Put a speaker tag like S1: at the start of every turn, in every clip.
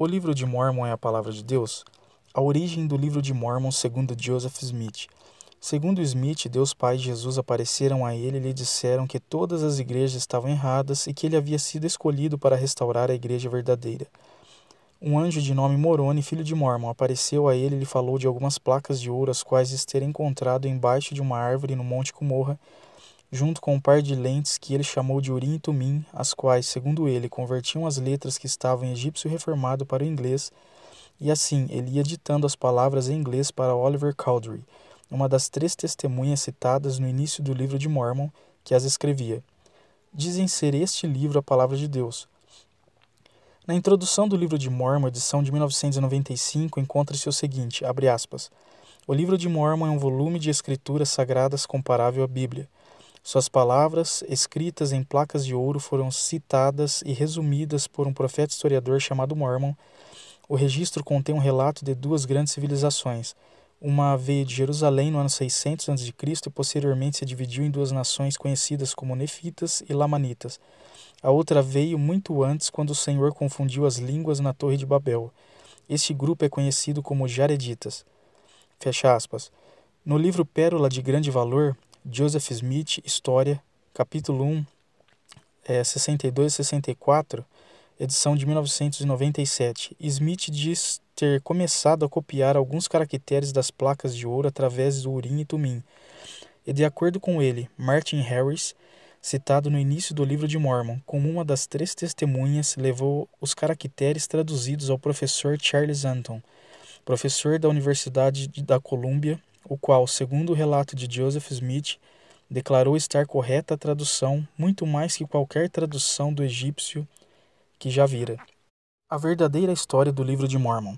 S1: O livro de Mórmon é a palavra de Deus? A origem do livro de Mórmon segundo Joseph Smith. Segundo Smith, Deus Pai e Jesus apareceram a ele e lhe disseram que todas as igrejas estavam erradas e que ele havia sido escolhido para restaurar a igreja verdadeira. Um anjo de nome Moroni, filho de Mórmon, apareceu a ele e lhe falou de algumas placas de ouro as quais eles terem encontrado embaixo de uma árvore no Monte Cumorra, junto com um par de lentes que ele chamou de Urim e Tumim, as quais, segundo ele, convertiam as letras que estavam em egípcio reformado para o inglês, e assim ele ia ditando as palavras em inglês para Oliver Cowdery, uma das 3 testemunhas citadas no início do livro de Mórmon, que as escrevia. Dizem ser este livro a palavra de Deus. Na introdução do livro de Mórmon, edição de 1995, encontra-se o seguinte, abre aspas, o livro de Mórmon é um volume de escrituras sagradas comparável à Bíblia. Suas palavras, escritas em placas de ouro, foram citadas e resumidas por um profeta historiador chamado Mórmon. O registro contém um relato de 2 grandes civilizações. Uma veio de Jerusalém no ano 600 a.C. e posteriormente se dividiu em 2 nações conhecidas como Nefitas e Lamanitas. A outra veio muito antes, quando o Senhor confundiu as línguas na Torre de Babel. Este grupo é conhecido como Jareditas. Fecha aspas. No livro Pérola de Grande Valor, Joseph Smith, História, capítulo 1, 62 e 64, edição de 1997, Smith diz ter começado a copiar alguns caracteres das placas de ouro através do Urim e Tumim. E de acordo com ele, Martin Harris, citado no início do livro de Mórmon, como uma das 3 testemunhas, levou os caracteres traduzidos ao professor Charles Anton, professor da Universidade da Colômbia, o qual, segundo o relato de Joseph Smith, declarou estar correta a tradução, muito mais que qualquer tradução do egípcio que já vira. A verdadeira história do livro de Mórmon.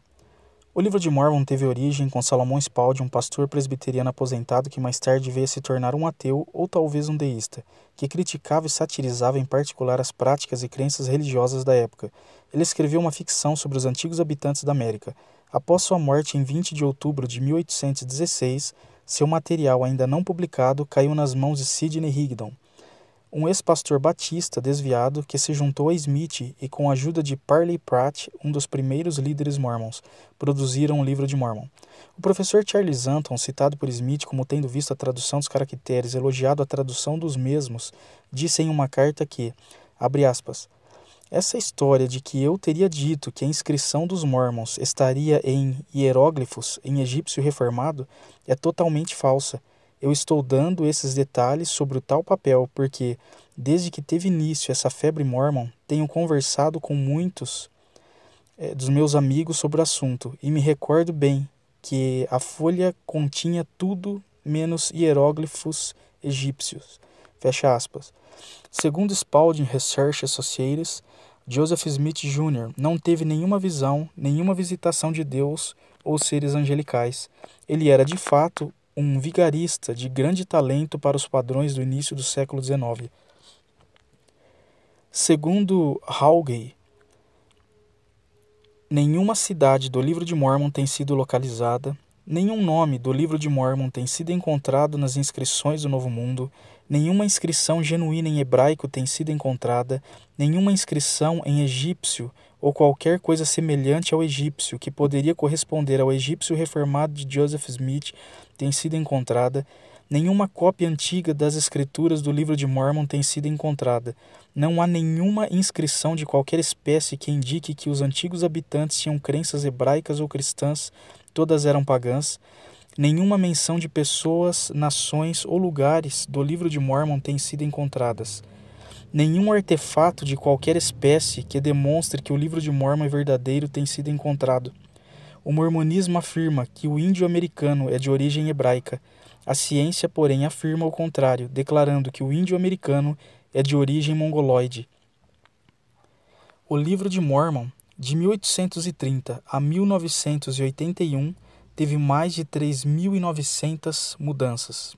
S1: O livro de Mórmon teve origem com Salomão Spaulding, um pastor presbiteriano aposentado que mais tarde veio a se tornar um ateu ou talvez um deísta, que criticava e satirizava em particular as práticas e crenças religiosas da época. Ele escreveu uma ficção sobre os antigos habitantes da América. Após sua morte em 20 de outubro de 1816, seu material ainda não publicado caiu nas mãos de Sidney Rigdon, um ex-pastor batista desviado que se juntou a Smith e, com a ajuda de Parley Pratt, um dos primeiros líderes mormons, produziram o livro de Mórmon. O professor Charles Anton, citado por Smith como tendo visto a tradução dos caracteres, elogiado a tradução dos mesmos, disse em uma carta que, abre aspas, essa história de que eu teria dito que a inscrição dos Mormons estaria em hieróglifos em egípcio reformado é totalmente falsa. Eu estou dando esses detalhes sobre o tal papel porque, desde que teve início essa febre Mórmon, tenho conversado com muitos dos meus amigos sobre o assunto e me recordo bem que a folha continha tudo menos hieróglifos egípcios. Fecha aspas. Segundo Spaulding Research Associates, Joseph Smith Jr. não teve nenhuma visão, nenhuma visitação de Deus ou seres angelicais. Ele era, de fato, um vigarista de grande talento para os padrões do início do século XIX. Segundo Haughey, nenhuma cidade do livro de Mórmon tem sido localizada, nenhum nome do livro de Mórmon tem sido encontrado nas inscrições do Novo Mundo, nenhuma inscrição genuína em hebraico tem sido encontrada, nenhuma inscrição em egípcio ou qualquer coisa semelhante ao egípcio que poderia corresponder ao egípcio reformado de Joseph Smith tem sido encontrada, nenhuma cópia antiga das escrituras do livro de Mórmon tem sido encontrada, não há nenhuma inscrição de qualquer espécie que indique que os antigos habitantes tinham crenças hebraicas ou cristãs, todas eram pagãs, nenhuma menção de pessoas, nações ou lugares do livro de Mórmon tem sido encontradas. Nenhum artefato de qualquer espécie que demonstre que o livro de Mórmon é verdadeiro tem sido encontrado. O mormonismo afirma que o índio americano é de origem hebraica. A ciência, porém, afirma o contrário, declarando que o índio americano é de origem mongoloide. O livro de Mórmon, de 1830 a 1981, teve mais de 3.900 mudanças.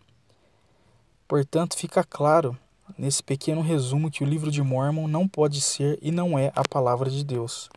S1: Portanto, fica claro nesse pequeno resumo que o livro de Mórmon não pode ser e não é a palavra de Deus.